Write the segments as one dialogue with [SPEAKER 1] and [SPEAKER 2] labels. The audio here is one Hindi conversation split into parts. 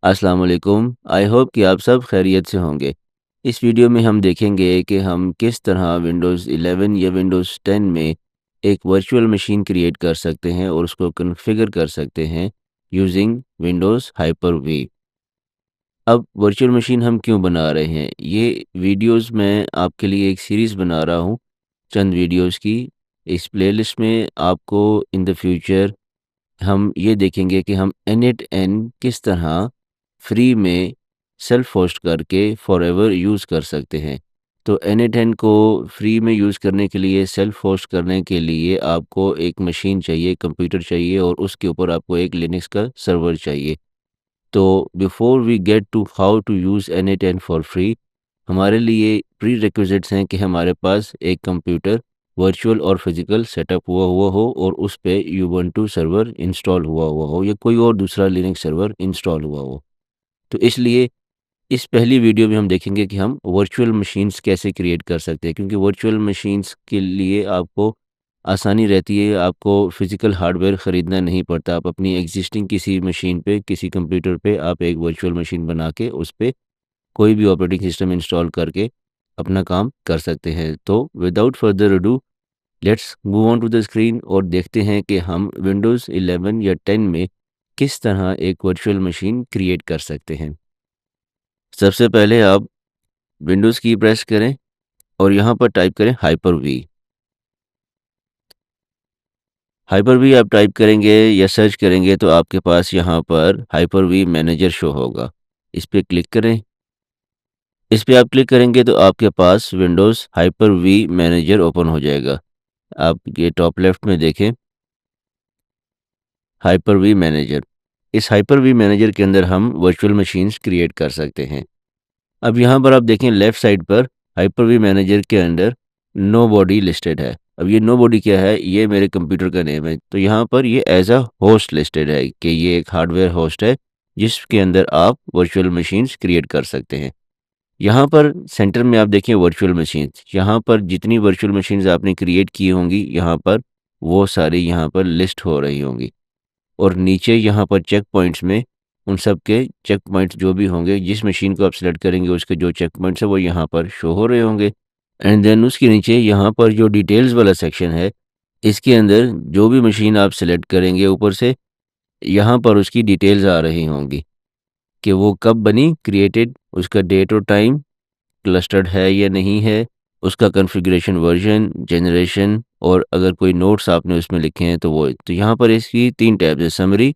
[SPEAKER 1] अस्सलाम वालेकुम। आई होप कि आप सब खैरियत से होंगे। इस वीडियो में हम देखेंगे कि हम किस तरह विंडोज़ 11 या विंडोज़ 10 में एक वर्चुअल मशीन क्रिएट कर सकते हैं और उसको कॉन्फ़िगर कर सकते हैं यूज़िंग विंडोज़ हाइपर-वी। अब वर्चुअल मशीन हम क्यों बना रहे हैं? ये वीडियोज़ मैं आपके लिए एक सीरीज़ बना रहा हूँ, चंद वीडियोज़ की। इस प्लेलिस्ट में आपको इन द फ्यूचर हम ये देखेंगे कि हम n8n किस तरह फ्री में सेल्फ होस्ट करके फॉरएवर यूज़ कर सकते हैं। तो n8n को फ्री में यूज़ करने के लिए, सेल्फ होस्ट करने के लिए आपको एक मशीन चाहिए, कंप्यूटर चाहिए और उसके ऊपर आपको एक लिनक्स का सर्वर चाहिए। तो before we get to how to use n8n for free, हमारे लिए प्री रिक्विजिट्स हैं कि हमारे पास एक कंप्यूटर वर्चुअल और फिजिकल सेटअप हुआ हुआ हो और उस पे यूबंटू सर्वर इंस्टॉल हुआ हुआ हो या कोई और दूसरा लिनक्स सर्वर इंस्टॉल हुआ हो। तो इसलिए इस पहली वीडियो में हम देखेंगे कि हम वर्चुअल मशीन्स कैसे क्रिएट कर सकते हैं, क्योंकि वर्चुअल मशीन्स के लिए आपको आसानी रहती है, आपको फिजिकल हार्डवेयर ख़रीदना नहीं पड़ता। आप अपनी एग्जिस्टिंग किसी मशीन पे, किसी कंप्यूटर पे आप एक वर्चुअल मशीन बना के उस पे कोई भी ऑपरेटिंग सिस्टम इंस्टॉल करके अपना काम कर सकते हैं। तो without further ado, let's move on to the screen और देखते हैं कि हम विंडोज़ 11 या 10 में किस तरह एक वर्चुअल मशीन क्रिएट कर सकते हैं। सबसे पहले आप विंडोज़ की प्रेस करें और यहाँ पर टाइप करें हाइपर-वी। हाइपर-वी आप टाइप करेंगे या सर्च करेंगे तो आपके पास यहाँ पर हाइपर-वी मैनेजर शो होगा। इस पे क्लिक करें। इस पे आप क्लिक करेंगे तो आपके पास विंडोज़ हाइपर-वी मैनेजर ओपन हो जाएगा। आप ये टॉप लेफ्ट में देखें, हाइपर-वी मैनेजर। इस हाइपर-वी मैनेजर के अंदर हम वर्चुअल मशीन्स क्रिएट कर सकते हैं। अब यहाँ पर आप देखें लेफ्ट साइड पर हाइपर-वी मैनेजर के अंडर नोबॉडी लिस्टेड है। अब ये नोबॉडी क्या है? ये मेरे कंप्यूटर का नेम है। तो यहाँ पर ये एज़ अ होस्ट लिस्टेड है कि ये एक हार्डवेयर होस्ट है, जिसके अंदर आप वर्चुअल मशीन्स क्रिएट कर सकते हैं। यहाँ पर सेंटर में आप देखिए वर्चुअल मशीन्स, यहाँ पर जितनी वर्चुअल मशीन्स आपने क्रिएट की होंगी, यहाँ पर वो सारी यहाँ पर लिस्ट हो रही होंगी। और नीचे यहाँ पर चेक पॉइंट्स में उन सब के चेक पॉइंट्स जो भी होंगे, जिस मशीन को आप सेलेक्ट करेंगे उसके जो चेक पॉइंट्स हैं वो यहाँ पर शो हो रहे होंगे। एंड देन उसके नीचे यहाँ पर जो डिटेल्स वाला सेक्शन है, इसके अंदर जो भी मशीन आप सेलेक्ट करेंगे ऊपर से, यहाँ पर उसकी डिटेल्स आ रही होंगी कि वो कब बनी, क्रिएटेड, उसका डेट और टाइम, क्लस्टर्ड है या नहीं है, उसका कॉन्फ़िगरेशन वर्ज़न, जनरेशन और अगर कोई नोट्स आपने उसमें लिखे हैं तो वो। तो यहाँ पर इसकी 3 टैब्स हैं, समरी,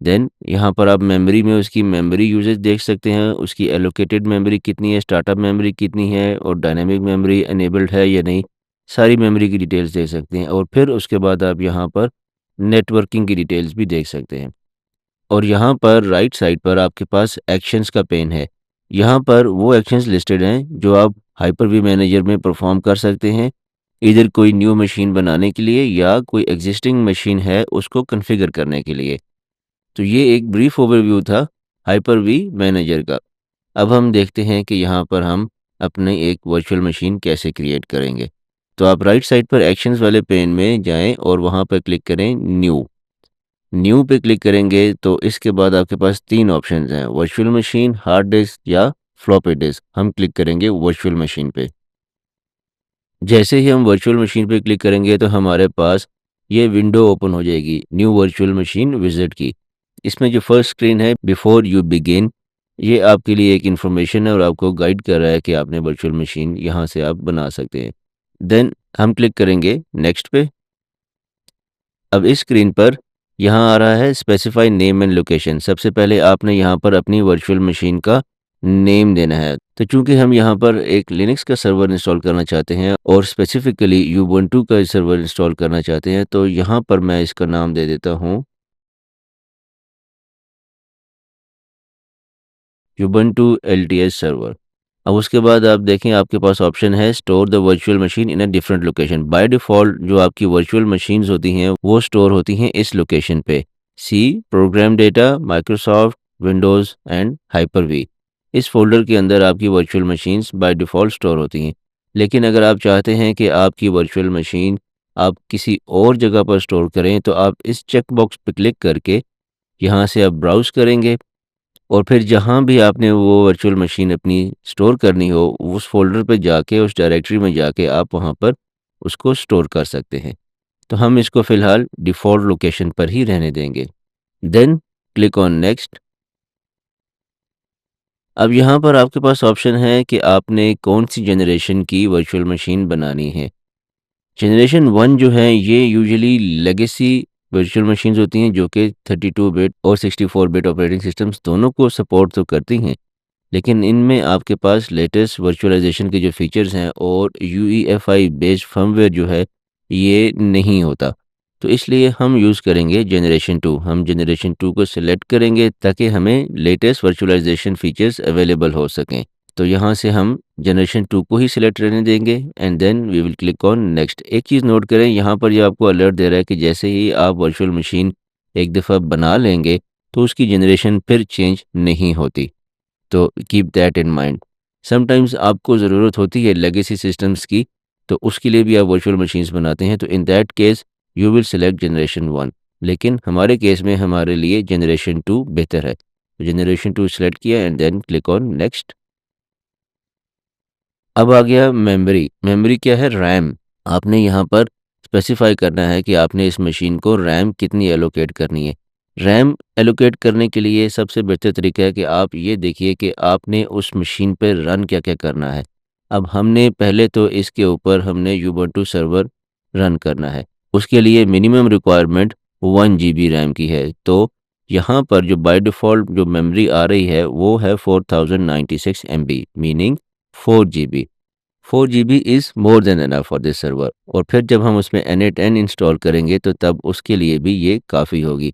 [SPEAKER 1] देन यहाँ पर आप मेमोरी में उसकी मेमोरी यूसेज देख सकते हैं, उसकी एलोकेटेड मेमोरी कितनी है, स्टार्टअप मेमोरी कितनी है और डायनामिक मेमोरी इनेबल्ड है या नहीं, सारी मेमोरी की डिटेल्स देख सकते हैं। और फिर उसके बाद आप यहाँ पर नेटवर्किंग की डिटेल्स भी देख सकते हैं। और यहाँ पर राइट साइड पर आपके पास एक्शंस का पेन है। यहाँ पर वो एक्शंस लिस्टेड हैं जो आप हाइपर-वी मैनेजर में परफॉर्म कर सकते हैं, ईदर कोई न्यू मशीन बनाने के लिए या कोई एग्जिस्टिंग मशीन है उसको कॉन्फ़िगर करने के लिए। तो ये एक ब्रीफ ओवरव्यू था हाइपर-वी मैनेजर का। अब हम देखते हैं कि यहाँ पर हम अपने एक वर्चुअल मशीन कैसे क्रिएट करेंगे। तो आप राइट साइड पर एक्शंस वाले पेन में जाएँ और वहाँ पर क्लिक करें न्यू। न्यू पे क्लिक करेंगे तो इसके बाद आपके पास 3 ऑप्शंस हैं, वर्चुअल मशीन, हार्ड डिस्क या फ्लॉपी डिस्क। हम क्लिक करेंगे वर्चुअल मशीन पे। जैसे ही हम वर्चुअल मशीन पे क्लिक करेंगे तो हमारे पास ये विंडो ओपन हो जाएगी न्यू वर्चुअल मशीन विज़िट की। इसमें जो फर्स्ट स्क्रीन है बिफोर यू बिगिन, ये आपके लिए एक इन्फॉर्मेशन है और आपको गाइड कर रहा है कि आपने वर्चुअल मशीन यहाँ से आप बना सकते हैं। देन हम क्लिक करेंगे नेक्स्ट पे। अब इस स्क्रीन पर यहाँ आ रहा है स्पेसिफाई नेम एंड लोकेशन। सबसे पहले आपने यहाँ पर अपनी वर्चुअल मशीन का नेम देना है। तो चूंकि हम यहाँ पर एक लिनक्स का सर्वर इंस्टॉल करना चाहते हैं और स्पेसिफिकली यूबंटू का सर्वर इंस्टॉल करना चाहते हैं, तो यहाँ पर मैं इसका नाम दे देता हूँ यूबंटू एलटीएस सर्वर। अब उसके बाद आप देखें आपके पास ऑप्शन है store the virtual machine in a different location. By default जो आपकी वर्चुअल मशीन्स होती हैं वो स्टोर होती हैं इस लोकेशन पे, C program data, Microsoft, Windows and Hyper V. इस फ़ोल्डर के अंदर आपकी virtual machines by default store होती हैं। लेकिन अगर आप चाहते हैं कि आपकी वर्चुअल मशीन आप किसी और जगह पर स्टोर करें तो आप इस चेक बॉक्स पे क्लिक करके यहाँ से आप ब्राउज़ करेंगे और फिर जहाँ भी आपने वो वर्चुअल मशीन अपनी स्टोर करनी हो, उस फ़ोल्डर पे जाके, उस डायरेक्टरी में जाके आप वहाँ पर उसको स्टोर कर सकते हैं। तो हम इसको फ़िलहाल डिफ़ॉल्ट लोकेशन पर ही रहने देंगे। Then click on next. अब यहाँ पर आपके पास ऑप्शन है कि आपने कौन-सी जनरेशन की वर्चुअल मशीन बनानी है। जनरेशन 1 जो है ये यूजुअली लेगेसी वर्चुअल मशीन्स होती हैं जो कि 32 बिट और 64 बिट ऑपरेटिंग सिस्टम्स दोनों को सपोर्ट तो करती हैं, लेकिन इनमें आपके पास लेटेस्ट वर्चुअलाइजेशन के जो फीचर्स हैं और यूईएफआई बेस्ड फर्मवेयर जो है ये नहीं होता। तो इसलिए हम यूज़ करेंगे जनरेशन 2। हम जनरेशन 2 को सिलेक्ट करेंगे ताकि हमें लेटेस्ट वर्चुअलाइजेशन फीचर्स अवेलेबल हो सकें। तो यहाँ से हम जनरेशन 2 को ही सिलेक्ट रहने देंगे and then we will click on next. एक चीज़ नोट करें, यहाँ पर ये आपको अलर्ट दे रहा है कि जैसे ही आप वर्चुअल मशीन एक दफ़ा बना लेंगे तो उसकी जनरेशन फिर चेंज नहीं होती। तो keep that in mind. Sometimes आपको ज़रूरत होती है लेगेसी सिस्टम्स की, तो उसके लिए भी आप वर्चुअल मशीन्स बनाते हैं, तो in that case you will select generation 1। लेकिन हमारे केस में हमारे लिए जनरेशन 2 बेहतर है। तो जनरेशन 2 सेलेक्ट किया and then click on next. अब आ गया मेमोरी। मेमोरी क्या है? रैम। आपने यहाँ पर स्पेसिफ़ाई करना है कि आपने इस मशीन को रैम कितनी एलोकेट करनी है। रैम एलोकेट करने के लिए सबसे बेहतर तरीका है कि आप ये देखिए कि आपने उस मशीन पे रन क्या-क्या करना है। अब हमने पहले तो इसके ऊपर हमने यूबंटू सर्वर रन करना है। उसके लिए मिनिमम रिक्वायरमेंट 1 जीबी रैम की है। तो यहाँ पर जो बाय डिफ़ॉल्ट जो मेमोरी आ रही है वो है 4096 MB meaning 4 GB. 4 GB is more than enough for this server. और फिर जब हम उसमें N8N इंस्टॉल करेंगे तो तब उसके लिए भी ये काफ़ी होगी।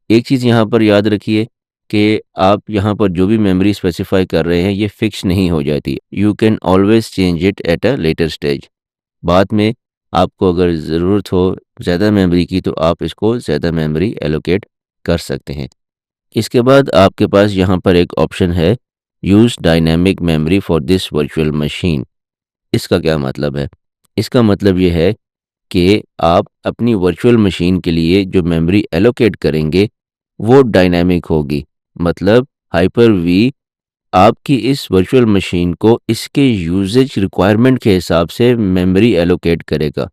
[SPEAKER 1] एक चीज़ यहाँ पर याद रखिए कि आप यहाँ पर जो भी मेमोरी स्पेसिफ़ाई कर रहे हैं ये फ़िक्स नहीं हो जाती। You can always change it at a later stage. बाद में आपको अगर ज़रूरत हो ज़्यादा मेमोरी की तो आप इसको ज़्यादा मेमोरी एलोकेट कर सकते हैं। इसके बाद आपके पास यहाँ पर एक ऑप्शन है use dynamic memory for this virtual machine. इसका क्या मतलब है? इसका मतलब ये है कि आप अपनी वर्चुअल मशीन के लिए जो मेमोरी एलोकेट करेंगे वो डायनामिक होगी। मतलब हाइपर वी आपकी इस वर्चुअल मशीन को इसके यूसेज रिक्वायरमेंट के हिसाब से मेमोरी एलोकेट करेगा।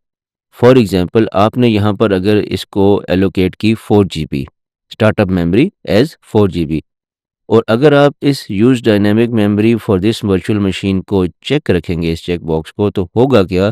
[SPEAKER 1] फॉर एग्ज़ाम्पल आपने यहाँ पर अगर इसको एलोकेट की 4 GB startup memory as 4 GB, और अगर आप इस use dynamic memory for this virtual machine को चेक रखेंगे इस चेक बॉक्स को, तो होगा क्या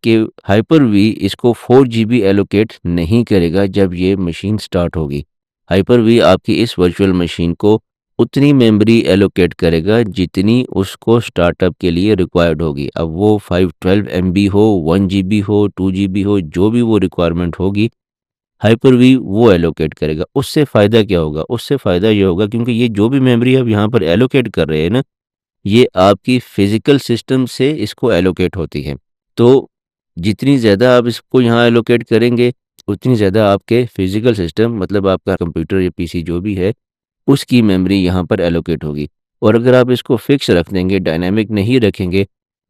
[SPEAKER 1] कि हाइपर वी इसको 4 जीबी एलोकेट नहीं करेगा जब ये मशीन स्टार्ट होगी। हाइपर वी आपकी इस वर्चुअल मशीन को उतनी मेमोरी एलोकेट करेगा जितनी उसको स्टार्टअप के लिए रिक्वायर्ड होगी। अब वो 512 एमबी हो, 1 जीबी हो, 2 जीबी हो, जो भी वो रिक्वायरमेंट होगी हाइपर वी वो एलोकेट करेगा। उससे फ़ायदा क्या होगा? उससे फ़ायदा ये होगा क्योंकि ये जो भी मेमोरी आप यहाँ पर एलोकेट कर रहे हैं ना, ये आपकी फ़िज़िकल सिस्टम से इसको एलोकेट होती है। तो जितनी ज़्यादा आप इसको यहाँ एलोकेट करेंगे, उतनी ज़्यादा आपके फ़िज़िकल सिस्टम मतलब आपका कंप्यूटर या पीसी जो भी है, उसकी मेमोरी यहाँ पर एलोकेट होगी। और अगर आप इसको फ़िक्स रख देंगे, डायनामिक नहीं रखेंगे,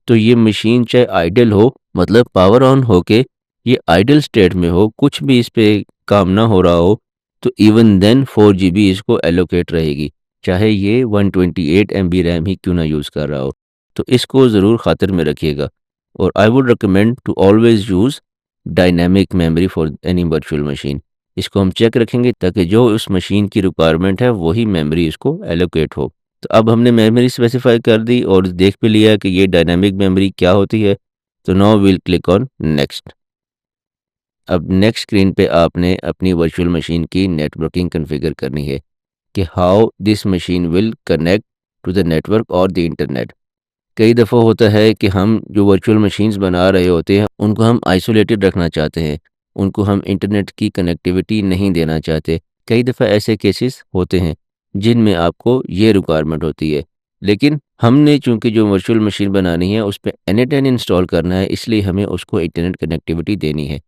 [SPEAKER 1] तो ये मशीन चाहे आइडल हो, मतलब पावर ऑन होके ये आइडल स्टेट में हो, कुछ भी इस पे काम ना हो रहा हो, तो इवन देन 4 जीबी इसको एलोकेट रहेगी, चाहे ये 128 एमबी रैम ही क्यों ना यूज़ कर रहा हो। तो इसको ज़रूर ख़ातिर में रखिएगा। और I would recommend to always use dynamic memory for any virtual machine. इसको हम चेक रखेंगे ताकि जो उस मशीन की रिक्वायरमेंट है वही मेमोरी इसको एलोकेट हो। तो अब हमने मेमोरी स्पेसिफ़ाई कर दी और देख भी लिया कि ये डायनामिक मेमोरी क्या होती है। तो now we will click on next. अब नेक्स्ट स्क्रीन पे आपने अपनी वर्चुअल मशीन की नेटवर्किंग कॉन्फ़िगर करनी है कि how this machine will connect to the network और द इंटरनेट। कई दफ़ा होता है कि हम जो वर्चुअल मशीन्स बना रहे होते हैं, उनको हम आइसोलेटेड रखना चाहते हैं, उनको हम इंटरनेट की कनेक्टिविटी नहीं देना चाहते। कई दफ़ा ऐसे केसेस होते हैं, जिनमें आपको ये रिक्वायरमेंट होती है। लेकिन हमने चूँकि जो वर्चुअल मशीन बनानी है, उस पे N8N इंस्टॉल करना है, इसलिए हमें उसको इंटरनेट कनेक्टिविटी देनी है।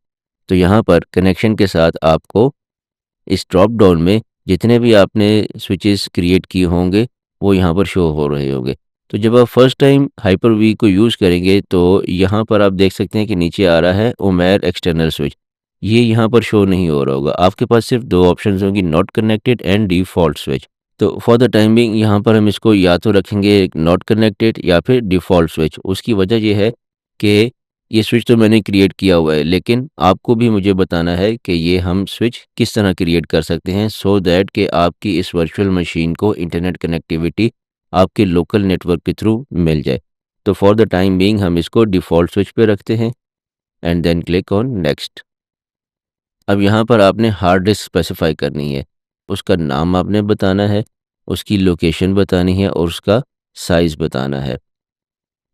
[SPEAKER 1] तो यहाँ पर कनेक्शन के साथ आपको इस ड्रॉप डाउन में जितने भी आपने स्विचेस क्रिएट किए होंगे वो यहाँ पर शो हो रहे होंगे। तो जब आप फर्स्ट टाइम हाइपर वी को यूज़ करेंगे तो यहाँ पर आप देख सकते हैं कि नीचे आ रहा है ओमेर एक्सटर्नल स्विच। ये यहाँ पर शो नहीं हो रहा होगा। आपके पास सिर्फ 2 ऑप्शंस होंगी, not connected and default switch. तो फॉर द टाइम बीइंग यहाँ पर हम इसको या तो रखेंगे नॉट कनेक्टेड या फिर डिफ़ॉल्ट स्विच। उसकी वजह ये है कि ये स्विच तो मैंने क्रिएट किया हुआ है, लेकिन आपको भी मुझे बताना है कि ये हम स्विच किस तरह क्रिएट कर सकते हैं सो दैट कि आपकी इस वर्चुअल मशीन को इंटरनेट कनेक्टिविटी आपके लोकल नेटवर्क के थ्रू मिल जाए। तो फॉर द टाइम बीइंग हम इसको डिफ़ॉल्ट स्विच पे रखते हैं and then click on next. अब यहाँ पर आपने हार्ड डिस्क स्पेसिफ़ाई करनी है। उसका नाम आपने बताना है, उसकी लोकेशन बतानी है और उसका साइज़ बताना है।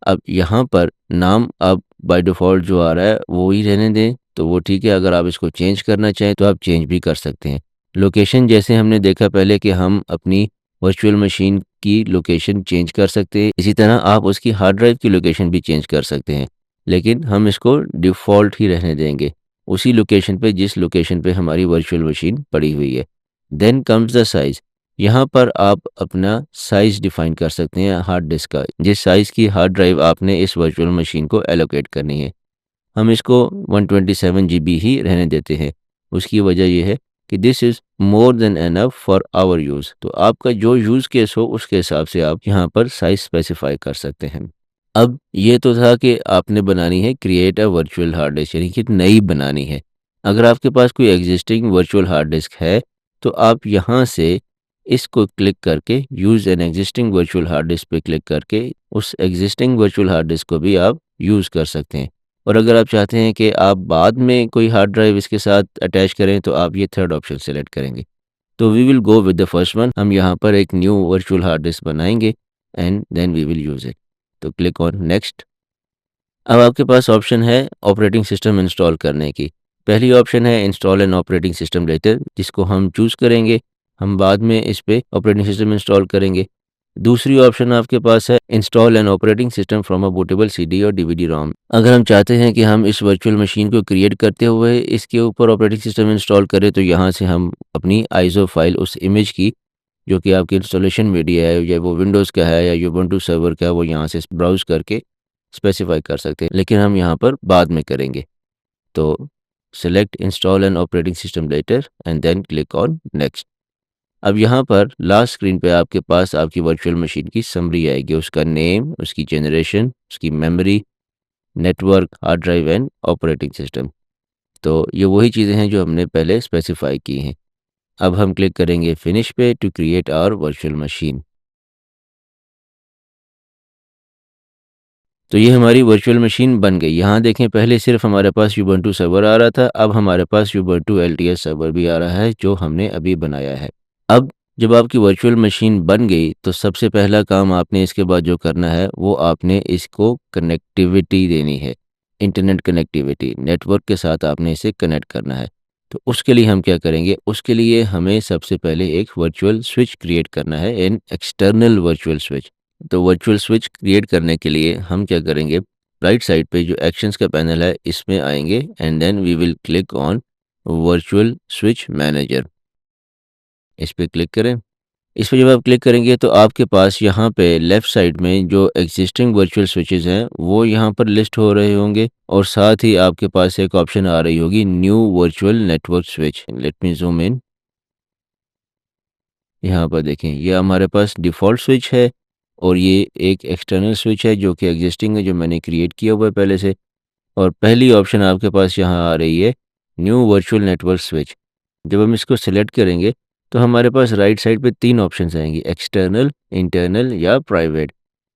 [SPEAKER 1] अब यहाँ पर नाम अब बाय डिफ़ॉल्ट जो आ रहा है वो ही रहने दें, तो वो ठीक है। अगर आप इसको चेंज करना चाहें तो आप चेंज भी कर सकते हैं। लोकेशन जैसे हमने देखा पहले कि हम अपनी वर्चुअल मशीन की लोकेशन चेंज कर सकते हैं, इसी तरह आप उसकी हार्ड ड्राइव की लोकेशन भी चेंज कर सकते हैं। लेकिन हम इसको डिफ़ॉल्ट ही रहने देंगे, उसी लोकेशन पे जिस लोकेशन पे हमारी वर्चुअल मशीन पड़ी हुई है। Then comes the size. यहाँ पर आप अपना साइज़ डिफ़ाइन कर सकते हैं हार्ड डिस्क का, जिस साइज़ की हार्ड ड्राइव आपने इस वर्चुअल मशीन को एलोकेट करनी है। हम इसको 127 जीबी ही रहने देते हैं। उसकी वजह ये है कि this is more than enough for our use. तो आपका जो यूज़ केस हो उसके हिसाब से आप यहाँ पर साइज़ स्पेसिफ़ाई कर सकते हैं। अब ये तो था कि आपने बनानी है create a virtual hard disc, यानी कि नई बनानी है। अगर आपके पास कोई एग्जिस्टिंग वर्चुअल हार्ड डिस्क है, तो आप यहाँ से इसको क्लिक करके use an existing virtual hard disc पे क्लिक करके उस एग्जिस्टिंग वर्चुअल हार्ड डिस्क को भी आप यूज़ कर सकते हैं। और अगर आप चाहते हैं कि आप बाद में कोई हार्ड ड्राइव इसके साथ अटैच करें, तो आप ये थर्ड ऑप्शन सेलेक्ट करेंगे। तो we will go with the first one. हम यहाँ पर एक न्यू वर्चुअल हार्ड डिस्क बनाएंगे and then we will use it. तो क्लिक ऑन नेक्स्ट। अब आपके पास ऑप्शन है ऑपरेटिंग सिस्टम इंस्टॉल करने की। पहली ऑप्शन है install an operating system later, जिसको हम चूज़ करेंगे। हम बाद में इस पे ऑपरेटिंग सिस्टम इंस्टॉल करेंगे। दूसरी ऑप्शन आपके पास है install an operating system from a bootable CD और डीवीडी रोम। अगर हम चाहते हैं कि हम इस वर्चुअल मशीन को क्रिएट करते हुए इसके ऊपर ऑपरेटिंग सिस्टम इंस्टॉल करें, तो यहाँ से हम अपनी आइसो फाइल उस इमेज की जो कि आपकी इंस्टॉलेशन मीडिया है, या वो विंडोज़ का है या यूबंटू सर्वर का है, वो यहाँ से ब्राउज़ करके स्पेसिफ़ाई कर सकते हैं, लेकिन हम यहाँ पर बाद में करेंगे। तो select install an operating system later and then click on next. अब यहाँ पर लास्ट स्क्रीन पे आपके पास आपकी वर्चुअल मशीन की समरी आएगी, उसका नेम, उसकी जनरेशन, उसकी memory, network, hard drive and operating system. तो ये वही चीज़ें हैं जो हमने पहले स्पेसिफ़ाई की हैं। अब हम क्लिक करेंगे फिनिश पे to create our virtual machine. तो ये हमारी वर्चुअल मशीन बन गई। यहाँ देखें, पहले सिर्फ हमारे पास यूबंटू सर्वर आ रहा था, अब हमारे पास यूबंटू एलटीएस सर्वर भी आ रहा है जो हमने अभी बनाया है। अब जब आपकी वर्चुअल मशीन बन गई, तो सबसे पहला काम आपने इसके बाद जो करना है वो आपने इसको कनेक्टिविटी देनी है। इंटरनेट कनेक्टिविटी, नेटवर्क के साथ आपने इसे कनेक्ट करना है। तो उसके लिए हम क्या करेंगे, उसके लिए हमें सबसे पहले एक वर्चुअल स्विच क्रिएट करना है, एन एक्सटर्नल वर्चुअल स्विच। तो वर्चुअल स्विच क्रिएट करने के लिए हम क्या करेंगे, राइट साइड पे जो एक्शंस का पैनल है इसमें आएंगे and then we will click on virtual switch manager. इस पे क्लिक करें। इस पे जब आप क्लिक करेंगे तो आपके पास यहाँ पे लेफ़्ट साइड में जो एक्जिस्टिंग वर्चुअल स्विचेस हैं वो यहाँ पर लिस्ट हो रहे होंगे, और साथ ही आपके पास एक ऑप्शन आ रही होगी new virtual network switch. Let me zoom in. यहाँ पर देखें, ये हमारे पास डिफ़ॉल्ट स्विच है और ये एक एक्सटर्नल स्विच है जो कि एक्जिस्टिंग है, जो मैंने क्रिएट किया हुआ है पहले से। और पहली ऑप्शन आपके पास यहाँ आ रही है न्यू वर्चुअल नेटवर्क स्विच। जब हम इसको सेलेक्ट करेंगे तो हमारे पास राइट साइड पे 3 ऑप्शंस आएंगी, एक्सटर्नल, इंटरनल या प्राइवेट।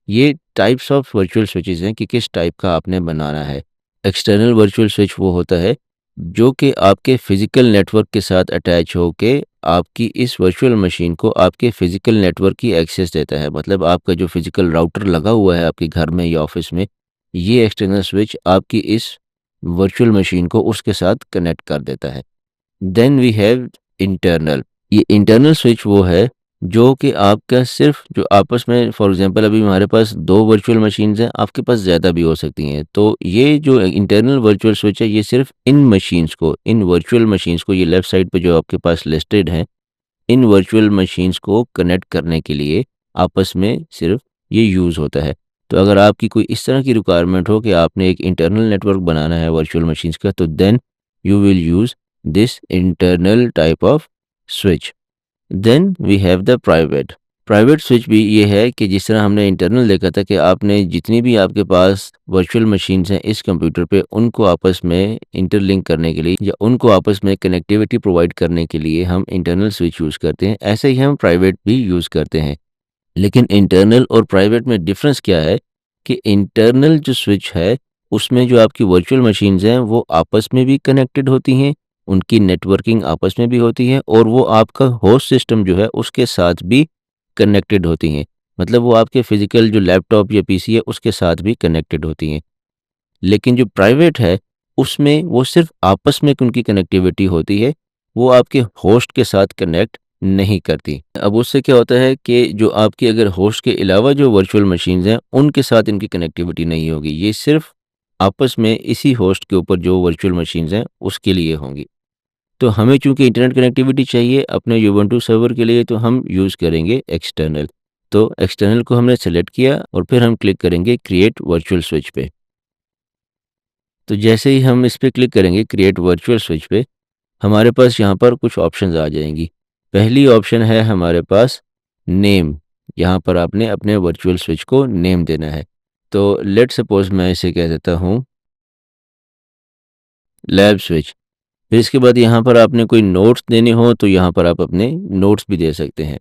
[SPEAKER 1] ये टाइप्स ऑफ वर्चुअल स्विचेस हैं कि किस टाइप का आपने बनाना है। एक्सटर्नल वर्चुअल स्विच वो होता है जो कि आपके फिजिकल नेटवर्क के साथ अटैच होके आपकी इस वर्चुअल मशीन को आपके फिजिकल नेटवर्क की एक्सेस देता है। मतलब आपका जो फिजिकल राउटर लगा हुआ है आपके घर में या ऑफिस में, ये एक्सटर्नल स्विच आपकी इस वर्चुअल मशीन को उसके साथ कनेक्ट कर देता है। Then we have internal. ये इंटरनल स्विच वो है जो कि आपका सिर्फ जो आपस में, फॉर एग्जांपल अभी हमारे पास 2 वर्चुअल मशीन्स हैं, आपके पास ज़्यादा भी हो सकती हैं। तो ये जो इंटरनल वर्चुअल स्विच है ये सिर्फ इन मशीन्स को, इन वर्चुअल मशीन्स को, ये लेफ़्ट साइड पे जो आपके पास लिस्टेड हैं, इन वर्चुअल मशीन्स को कनेक्ट करने के लिए आपस में सिर्फ ये यूज़ होता है। तो अगर आपकी कोई इस तरह की रिक्वायरमेंट हो कि आपने एक इंटरनल नेटवर्क बनाना है वर्चुअल मशीन्स का, तो then you will use this internal type of switch. Then we have the private. Private switch भी ये है कि जिस तरह हमने इंटरनल देखा था कि आपने जितनी भी आपके पास वर्चुअल मशीन्स हैं इस कंप्यूटर पे उनको आपस में इंटरलिंक करने के लिए या उनको आपस में कनेक्टिविटी प्रोवाइड करने के लिए हम इंटरनल स्विच यूज़ करते हैं, ऐसे ही हम प्राइवेट भी यूज़ करते हैं। लेकिन इंटरनल और प्राइवेट में डिफरेंस क्या है कि इंटरनल जो स्विच है उसमें जो आपकी वर्चुअल मशीन्स हैं वो आपस में भी कनेक्टेड होती हैं, उनकी नेटवर्किंग आपस में भी होती है और वो आपका होस्ट सिस्टम जो है उसके साथ भी कनेक्टेड होती हैं। मतलब वो आपके फिजिकल जो लैपटॉप या पीसी है उसके साथ भी कनेक्टेड होती हैं। लेकिन जो प्राइवेट है उसमें वो सिर्फ आपस में उनकी कनेक्टिविटी होती है, वो आपके होस्ट के साथ कनेक्ट नहीं करती। अब उससे क्या होता है कि जो आपकी अगर होस्ट के अलावा जो वर्चुअल मशीन्स हैं उनके साथ इनकी कनेक्टिविटी नहीं होगी, ये सिर्फ आपस में इसी होस्ट के ऊपर जो वर्चुअल मशीन्स हैं उसके लिए होंगी। तो हमें चूँकि इंटरनेट कनेक्टिविटी चाहिए अपने यूबंटू सर्वर के लिए तो हम यूज़ करेंगे एक्सटर्नल। तो एक्सटर्नल को हमने सेलेक्ट किया और फिर हम क्लिक करेंगे क्रिएट वर्चुअल स्विच पे। तो जैसे ही हम इस पे क्लिक करेंगे क्रिएट वर्चुअल स्विच पे, हमारे पास यहाँ पर कुछ ऑप्शंस आ जाएँगी। पहली ऑप्शन है हमारे पास नेम, यहाँ पर आपने अपने वर्चुअल स्विच को नेम देना है। तो लेट्स सपोज़ मैं इसे कह देता हूँ लैब स्विच। फिर इसके बाद यहाँ पर आपने कोई नोट्स देने हो तो यहाँ पर आप अपने नोट्स भी दे सकते हैं।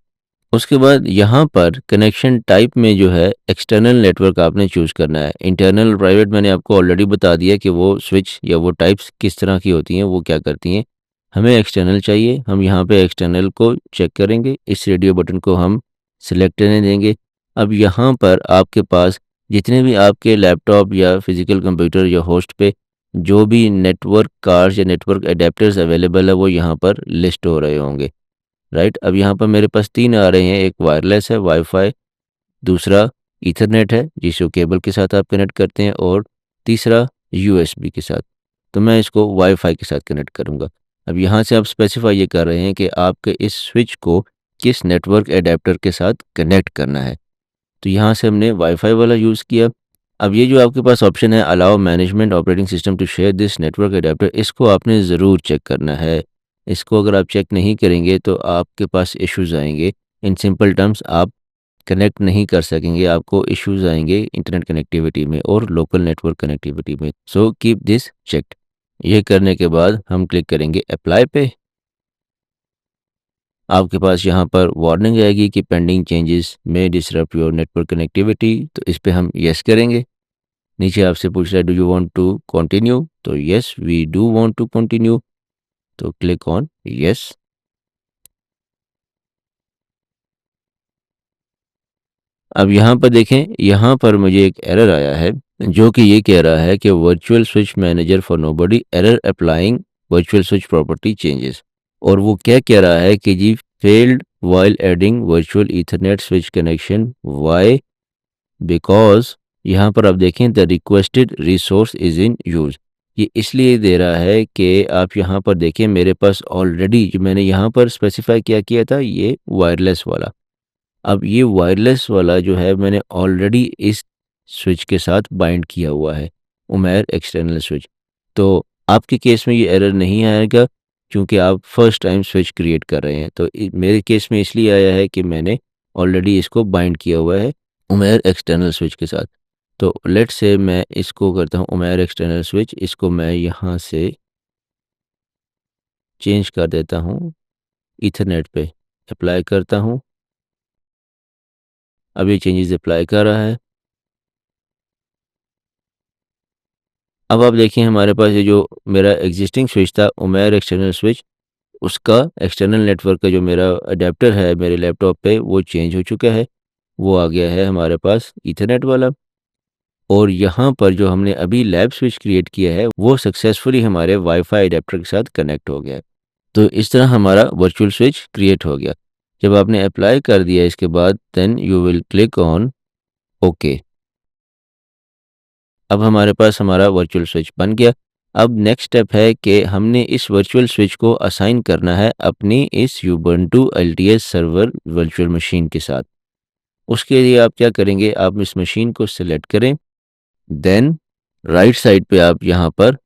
[SPEAKER 1] उसके बाद यहाँ पर कनेक्शन टाइप में जो है एक्सटर्नल नेटवर्क आपने चूज़ करना है। इंटरनल और प्राइवेट मैंने आपको ऑलरेडी बता दिया कि वो स्विच या वो टाइप्स किस तरह की होती हैं, वो क्या करती हैं। हमें एक्सटर्नल चाहिए, हम यहाँ पे एक्सटर्नल को चेक करेंगे, इस रेडियो बटन को हम सिलेक्ट करने देंगे। अब यहाँ पर आपके पास जितने भी आपके लैपटॉप या फिज़िकल कंप्यूटर या होस्ट पे जो भी नेटवर्क कार्ड्स या नेटवर्क एडेप्टर्स अवेलेबल है वो यहाँ पर लिस्ट हो रहे होंगे। राइट, अब यहाँ पर मेरे पास 3 आ रहे हैं, एक वायरलेस है वाईफ़ाई, दूसरा ईथरनेट है जिसको केबल के साथ आप कनेक्ट करते हैं और तीसरा यूएसबी के साथ। तो मैं इसको वाईफ़ाई के साथ कनेक्ट करूँगा। अब यहाँ से आप स्पेसिफ़ाई ये कर रहे हैं कि आपके इस स्विच को किस नेटवर्क एडेप्टर के साथ कनेक्ट करना है। तो यहाँ से हमने वाईफ़ाई वाला यूज़ किया। अब ये जो आपके पास ऑप्शन है allow management operating system to share this network adapter, इसको आपने ज़रूर चेक करना है। इसको अगर आप चेक नहीं करेंगे तो आपके पास इश्यूज़ आएँगे। इन सिंपल टर्म्स आप कनेक्ट नहीं कर सकेंगे, आपको इश्यूज़ आएँगे इंटरनेट कनेक्टिविटी में और लोकल नेटवर्क कनेक्टिविटी में। So keep this checked. ये करने के बाद हम क्लिक करेंगे अप्लाई पे। आपके पास यहाँ पर वार्निंग आएगी कि पेंडिंग चेंजेस में डिसरप्ट योर नेटवर्क कनेक्टिविटी, तो इस पे हम येस करेंगे। नीचे आपसे पूछ रहा है do you want to continue, तो yes we do want to continue, तो क्लिक ऑन येस। अब यहाँ पर देखें, यहाँ पर मुझे एक एरर आया है जो कि ये कह रहा है कि virtual switch manager for nobody error applying virtual switch property changes. और वो क्या कह रहा है कि जी failed while adding virtual ethernet switch connection, why, because यहाँ पर आप देखें the requested resource is in use. ये इसलिए दे रहा है कि आप यहाँ पर देखें मेरे पास ऑलरेडी जो मैंने यहाँ पर स्पेसिफाई किया था ये वायरलेस वाला। अब ये वायरलेस वाला जो है मैंने ऑलरेडी इस स्विच के साथ बाइंड किया हुआ है, उमेर एक्सटर्नल स्विच। तो आपके केस में ये एरर नहीं आएगा क्योंकि आप फर्स्ट टाइम स्विच क्रिएट कर रहे हैं। तो मेरे केस में इसलिए आया है कि मैंने ऑलरेडी इसको बाइंड किया हुआ है उमेर एक्सटर्नल स्विच के साथ। तो लेट्स से मैं इसको करता हूँ उमेर एक्सटर्नल स्विच, इसको मैं यहाँ से चेंज कर देता हूँ ईथरनेट पे, अप्लाई करता हूँ। अब ये चेंजेस अप्लाई कर रहा है। अब आप देखिए हमारे पास ये जो मेरा एग्जिस्टिंग स्विच था उमेर एक्सटर्नल स्विच, उसका एक्सटर्नल नेटवर्क का जो मेरा अडेप्टर है मेरे लैपटॉप पे वो चेंज हो चुका है। वो आ गया है हमारे पास ईथरनेट वाला। और यहाँ पर जो हमने अभी लैब स्विच क्रिएट किया है वो सक्सेसफुली हमारे वाईफाई अडेप्टर के साथ कनेक्ट हो गया है। तो इस तरह हमारा वर्चुअल स्विच क्रिएट हो गया। जब आपने अप्लाई कर दिया इसके बाद then you will click on okay. अब हमारे पास हमारा वर्चुअल स्विच बन गया। अब नेक्स्ट स्टेप है कि हमने इस वर्चुअल स्विच को असाइन करना है अपनी इस Ubuntu LTS server virtual machine के साथ। उसके लिए आप क्या करेंगे, आप इस मशीन को सिलेक्ट करें, देन राइट साइड पे आप यहाँ पर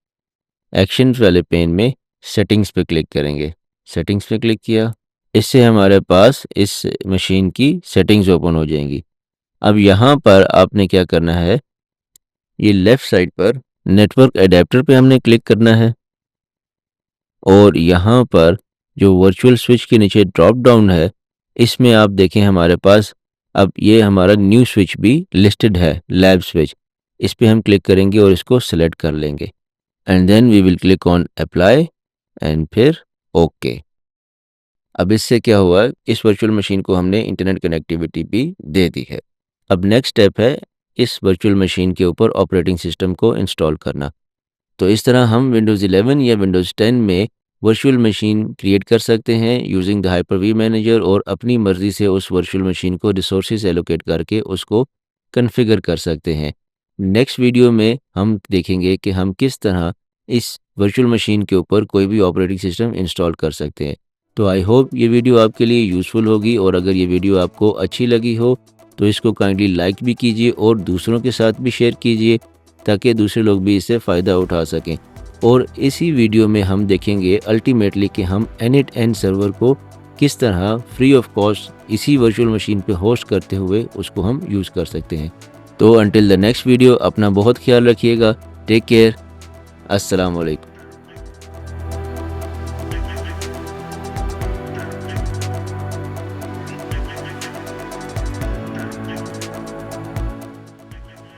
[SPEAKER 1] एक्शंस वाले पेन में सेटिंग्स पे क्लिक करेंगे। सेटिंग्स पे क्लिक किया, इससे हमारे पास इस मशीन की सेटिंग्स ओपन हो जाएंगी। अब यहाँ पर आपने क्या करना है, ये लेफ़्ट साइड पर नेटवर्क एडेप्टर पे हमने क्लिक करना है और यहाँ पर जो वर्चुअल स्विच के नीचे ड्रॉप डाउन है, इसमें आप देखें हमारे पास अब ये हमारा न्यू स्विच भी लिस्टेड है, लैब स्विच। इस पे हम क्लिक करेंगे और इसको सेलेक्ट कर लेंगे and then we will click on apply and फिर ओके। अब इससे क्या हुआ, इस वर्चुअल मशीन को हमने इंटरनेट कनेक्टिविटी भी दे दी है। अब नेक्स्ट स्टेप है इस वर्चुअल मशीन के ऊपर ऑपरेटिंग सिस्टम को इंस्टॉल करना। तो इस तरह हम विंडोज़ 11 या विंडोज़ 10 में वर्चुअल मशीन क्रिएट कर सकते हैं यूजिंग द हाइपर-वी मैनेजर और अपनी मर्ज़ी से उस वर्चुअल मशीन को रिसोर्सेज़ एलोकेट करके उसको कॉन्फ़िगर कर सकते हैं। नेक्स्ट वीडियो में हम देखेंगे कि हम किस तरह इस वर्चुअल मशीन के ऊपर कोई भी ऑपरेटिंग सिस्टम इंस्टॉल कर सकते हैं। तो आई होप ये वीडियो आपके लिए यूज़फुल होगी और अगर ये वीडियो आपको अच्छी लगी हो तो इसको काइंडली लाइक भी कीजिए और दूसरों के साथ भी शेयर कीजिए ताकि दूसरे लोग भी इससे फ़ायदा उठा सकें। और इसी वीडियो में हम देखेंगे अल्टीमेटली कि हम NetN सर्वर को किस तरह फ्री ऑफ कॉस्ट इसी वर्चुअल मशीन पे होस्ट करते हुए उसको हम यूज़ कर सकते हैं। तो अंटिल द नेक्स्ट वीडियो अपना बहुत ख्याल रखिएगा। Take care. अस्सलाम वालेकुम।